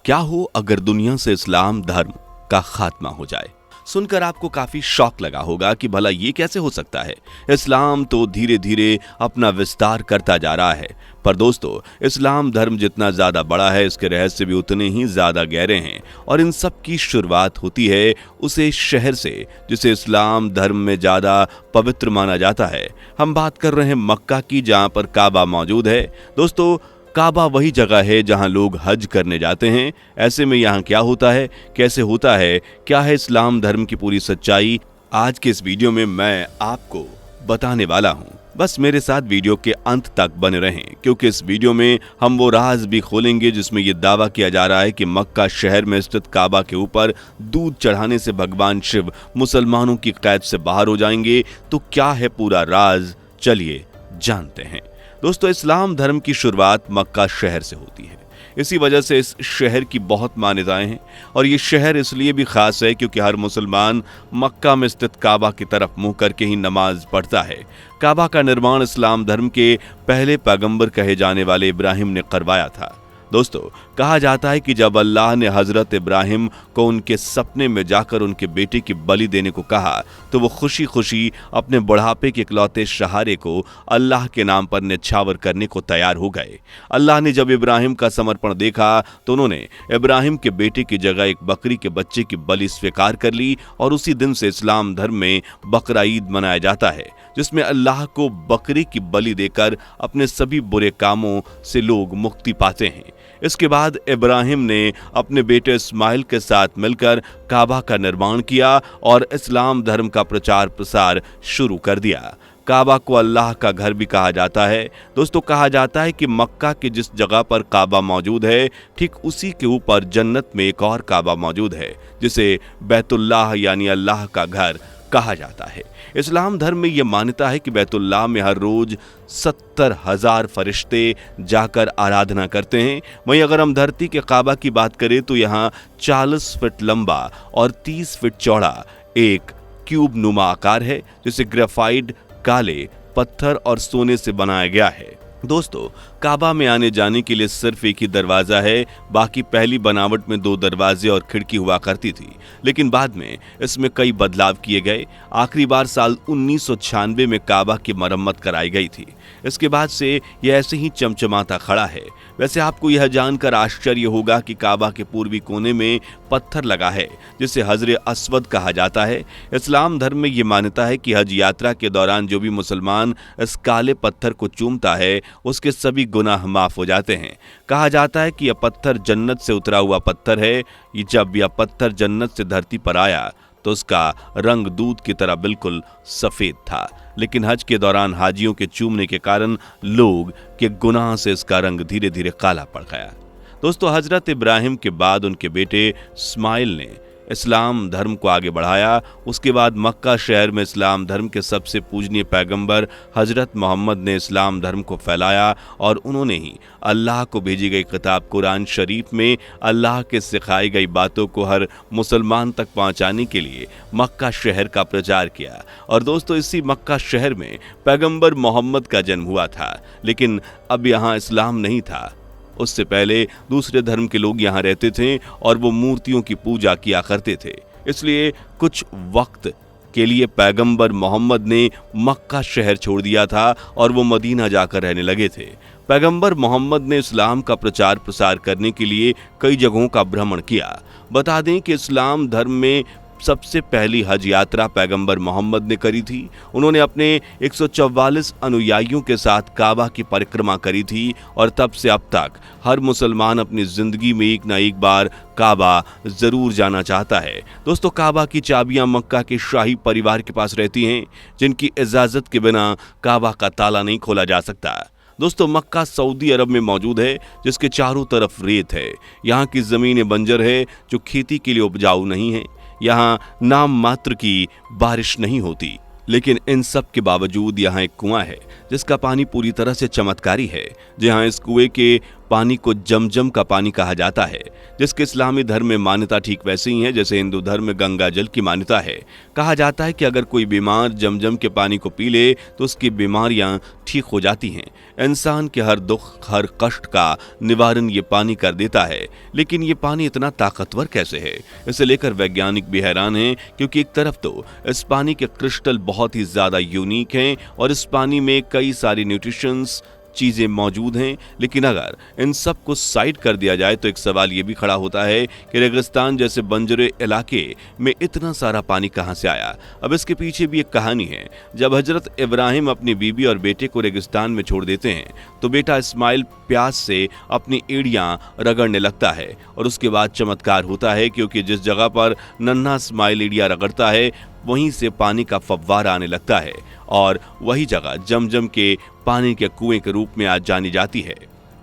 क्या हो अगर दुनिया से इस्लाम धर्म का खात्मा हो जाए? सुनकर आपको काफी शौक लगा होगा कि भला ये कैसे हो सकता है। इस्लाम तो धीरे धीरे अपना विस्तार करता जा रहा है, पर दोस्तों इस्लाम धर्म जितना ज्यादा बड़ा है इसके रहस्य भी उतने ही ज्यादा गहरे हैं। और इन सब की शुरुआत होती है उसे शहर से जिसे इस्लाम धर्म में ज्यादा पवित्र माना जाता है। हम बात कर रहे हैं मक्का की, जहां पर काबा मौजूद है। दोस्तों काबा वही जगह है जहां लोग हज करने जाते हैं। ऐसे में यहाँ क्या होता है, कैसे होता है, क्या है इस्लाम धर्म की पूरी सच्चाई, आज के इस वीडियो में मैं आपको बताने वाला हूँ। बस मेरे साथ वीडियो के अंत तक बने रहें, क्योंकि इस वीडियो में हम वो राज भी खोलेंगे जिसमें ये दावा किया जा रहा है कि मक्का शहर में स्थित काबा के ऊपर दूध चढ़ाने से भगवान शिव मुसलमानों की कैद से बाहर हो जाएंगे। तो क्या है पूरा राज, चलिए जानते हैं। दोस्तों इस्लाम धर्म की शुरुआत मक्का शहर से होती है। इसी वजह से इस शहर की बहुत मान्यताएं हैं और ये शहर इसलिए भी खास है क्योंकि हर मुसलमान मक्का में स्थित काबा की तरफ मुंह करके ही नमाज पढ़ता है। काबा का निर्माण इस्लाम धर्म के पहले पैगंबर कहे जाने वाले इब्राहिम ने करवाया था। दोस्तों कहा जाता है कि जब अल्लाह ने हजरत इब्राहिम को उनके सपने में जाकर उनके बेटे की बलि देने को कहा तो वो खुशी खुशी अपने बुढ़ापे के इकलौते सहारे को अल्लाह के नाम पर न्यौछावर करने को तैयार हो गए। अल्लाह ने जब इब्राहिम का समर्पण देखा तो उन्होंने इब्राहिम के बेटे की जगह एक बकरी के बच्चे की बलि स्वीकार कर ली और उसी दिन से इस्लाम धर्म में बकरा ईद मनाया जाता है, जिसमें अल्लाह को बकरी की बलि देकर अपने सभी बुरे कामों से लोग मुक्ति पाते हैं। इसके बाद इब्राहिम ने अपने बेटे इस्माइल के साथ मिलकर काबा का निर्माण किया और इस्लाम धर्म का प्रचार प्रसार शुरू कर दिया। काबा को अल्लाह का घर भी कहा जाता है। दोस्तों कहा जाता है कि मक्का के जिस जगह पर काबा मौजूद है ठीक उसी के ऊपर जन्नत में एक और काबा मौजूद है जिसे बैतुल्लाह यानी अल्लाह का घर कहा जाता है। इस्लाम धर्म में यह मान्यता है कि बैतुल्लाह में हर रोज 70,000 फरिश्ते जाकर आराधना करते हैं। वहीं अगर हम धरती के काबा की बात करें तो यहाँ 40 फीट लंबा और 30 फीट चौड़ा एक क्यूब नुमा आकार है जिसे ग्रेफाइट, काले पत्थर और सोने से बनाया गया है। दोस्तों काबा में आने जाने के लिए सिर्फ एक ही दरवाजा है, बाकी पहली बनावट में 2 दरवाजे और खिड़की हुआ करती थी, लेकिन बाद में इसमें कई बदलाव किए गए। आखिरी बार साल 1996 में काबा की मरम्मत कराई गई थी। इसके बाद से यह ऐसे ही चमचमाता खड़ा है। वैसे आपको यह जानकर आश्चर्य होगा कि काबा के पूर्वी कोने में पत्थर लगा है जिसे हजरे अस्वद कहा जाता है। इस्लाम धर्म में यह मान्यता है कि हज यात्रा के दौरान जो भी मुसलमान इस काले पत्थर को चूमता है उसके सभी गुनाह माफ हो जाते हैं। कहा जाता है कि यह पत्थर जन्नत से उतरा हुआ पत्थर है। जब यह पत्थर जन्नत से धरती पर आया तो उसका रंग दूध की तरह बिल्कुल सफेद था, लेकिन हज के दौरान हाजियों के चूमने के कारण लोग के गुनाह से इसका रंग धीरे धीरे काला पड़ गया। दोस्तों हजरत इब्राहिम के बाद उनके बेटे इस्माइल ने इस्लाम धर्म को आगे बढ़ाया। उसके बाद मक्का शहर में इस्लाम धर्म के सबसे पूजनीय पैगंबर हजरत मोहम्मद ने इस्लाम धर्म को फैलाया और उन्होंने ही अल्लाह को भेजी गई किताब कुरान शरीफ में अल्लाह के सिखाई गई बातों को हर मुसलमान तक पहुंचाने के लिए मक्का शहर का प्रचार किया। और दोस्तों इसी मक्का शहर में पैगंबर मोहम्मद का जन्म हुआ था, लेकिन अब यहाँ इस्लाम नहीं था। उससे पहले दूसरे धर्म के लोग यहाँ रहते थे और वो मूर्तियों की पूजा किया करते थे। इसलिए कुछ वक्त के लिए पैगंबर मोहम्मद ने मक्का शहर छोड़ दिया था और वो मदीना जाकर रहने लगे थे। पैगंबर मोहम्मद ने इस्लाम का प्रचार प्रसार करने के लिए कई जगहों का भ्रमण किया। बता दें कि इस्लाम धर्म में सबसे पहली हज यात्रा पैगंबर मोहम्मद ने करी थी। उन्होंने अपने 144 अनुयायियों के साथ काबा की परिक्रमा करी थी और तब से अब तक हर मुसलमान अपनी जिंदगी में एक ना एक बार काबा जरूर जाना चाहता है। दोस्तों काबा की चाबियां मक्का के शाही परिवार के पास रहती हैं, जिनकी इजाजत के बिना काबा का ताला नहीं खोला जा सकता। दोस्तों मक्का सऊदी अरब में मौजूद है, जिसके चारों तरफ रेत है। यहाँ की जमीनें बंजर है जो खेती के लिए उपजाऊ नहीं है। यहाँ नाम मात्र की बारिश नहीं होती, लेकिन इन सब के बावजूद यहाँ एक कुआं है जिसका पानी पूरी तरह से चमत्कारी है। जहाँ इस कुएं के पानी को जमजम का पानी कहा जाता है, जिसके इस्लामी धर्म में मान्यता ठीक वैसे ही है जैसे हिंदू धर्म में गंगा जल की मान्यता है। कहा जाता है कि अगर कोई बीमार जमजम के पानी को पी ले तो उसकी बीमारियां ठीक हो जाती हैं। इंसान के हर दुख हर कष्ट का निवारण ये पानी कर देता है। लेकिन ये पानी इतना ताकतवर कैसे है, इसे लेकर वैज्ञानिक भी हैरान हैं, क्योंकि एक तरफ तो इस पानी के क्रिस्टल बहुत ही ज्यादा यूनिक हैं और इस पानी में कई सारी न्यूट्रिशंस चीजें मौजूद हैं, लेकिन अगर इन सब को साइड कर दिया जाए तो एक सवाल ये भी खड़ा होता है कि रेगिस्तान जैसे बंजरे इलाके में इतना सारा पानी कहां से आया। अब इसके पीछे भी एक कहानी है। जब हजरत इब्राहिम अपनी बीबी और बेटे को रेगिस्तान में छोड़ देते हैं तो बेटा इस्माइल प्यास से अपनी एड़ियां रगड़ने लगता है और उसके बाद चमत्कार होता है, क्योंकि जिस जगह पर नन्हा इस्माइल एड़ियां रगड़ता है वहीं से पानी का फव्वारा आने लगता है और वही जगह जमजम के पानी के कुएं के रूप में आज जानी जाती है।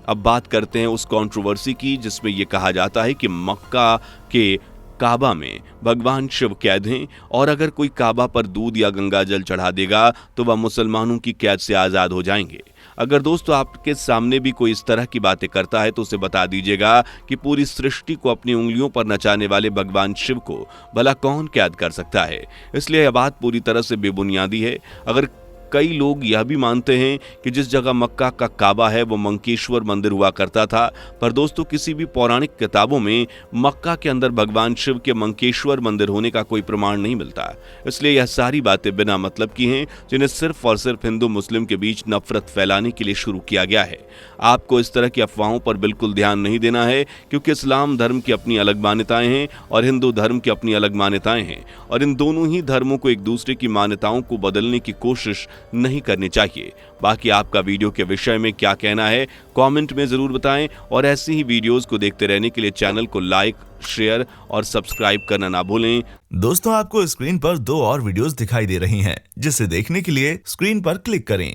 अब बात करते हैं उस कंट्रोवर्सी की जिसमें यह कहा जाता है कि मक्का के काबा में भगवान शिव कैद हैं और अगर कोई काबा पर दूध या गंगा जल चढ़ा देगा तो वह मुसलमानों की कैद से आजाद हो जाएंगे। अगर दोस्तों आपके सामने भी कोई इस तरह की बातें करता है तो उसे बता दीजिएगा कि पूरी सृष्टि को अपनी उंगलियों पर नचाने वाले भगवान शिव को भला कौन कैद कर सकता है। इसलिए यह बात पूरी तरह से बेबुनियादी है। अगर कई लोग यह भी मानते हैं कि जिस जगह मक्का का काबा है वो मंकेश्वर मंदिर हुआ करता था, पर दोस्तों किसी भी पौराणिक किताबों में मक्का के अंदर भगवान शिव के मंकेश्वर मंदिर होने का कोई प्रमाण नहीं मिलता। इसलिए यह सारी बातें बिना मतलब की हैं, जिन्हें सिर्फ और सिर्फ हिंदू मुस्लिम के बीच नफरत फैलाने के लिए शुरू किया गया है। आपको इस तरह की अफवाहों पर बिल्कुल ध्यान नहीं देना है, क्योंकि इस्लाम धर्म की अपनी अलग मान्यताएं हैं और हिंदू धर्म की अपनी अलग मान्यताएं हैं और इन दोनों ही धर्मों को एक दूसरे की मान्यताओं को बदलने की कोशिश नहीं करनी चाहिए। बाकी आपका वीडियो के विषय में क्या कहना है कमेंट में जरूर बताएं और ऐसी ही वीडियोस को देखते रहने के लिए चैनल को लाइक, शेयर और सब्सक्राइब करना ना भूलें। दोस्तों आपको स्क्रीन पर 2 और वीडियोस दिखाई दे रही हैं, जिसे देखने के लिए स्क्रीन पर क्लिक करें।